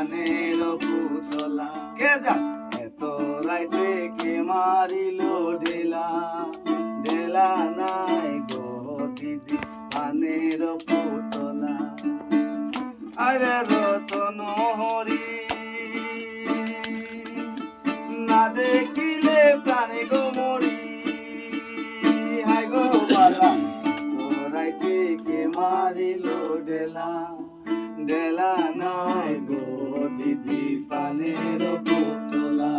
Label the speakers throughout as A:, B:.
A: পানের পুতলা কে যা এত রাইতে কে মারিল ঢেলা ঢেলা নাই গো দিদি পানের পুতলা আরে রতন হরি না দেখিলে প্রাণে গো মরি হাই গো বালা রাইতে কে মারিল ঢেলা ঢেলা নাই গো দিদি পানের পুতলা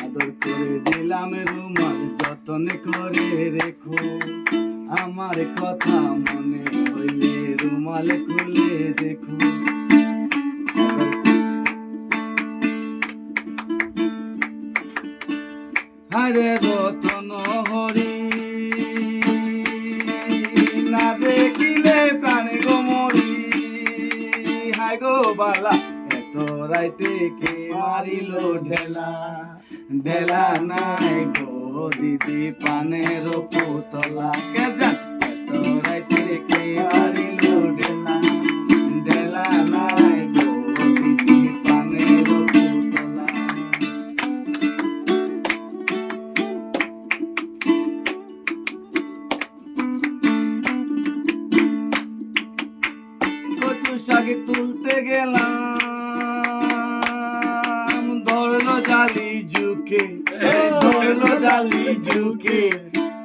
A: আদর করে দিলাম রুমাল যতন করে রেখো আমার কথা মনে হইলে রুমাল খুলে দেখো আরে রতন হরি না দেখিলে প্রাণে গো মরি হাই গো বালা এত রাইতে কে মারিল ঢেলা ঢেলা নাই গো দিদি পানের পুতলা কে জান এত রাইতে কে মারিল ঢেলা ঢেলা নাই গো দিদি পানের পুতলা কচু শাকে তুলতে গেলাম ধরলো জালি জুকে ধরলো জালি জুকে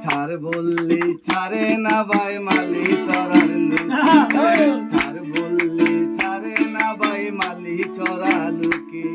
A: ছাড় বললি ছাড়ে না ভাই মালি চড়ার লুকে ছাড় বললি ছাড়ে না ভাই মালি চড়া লুকে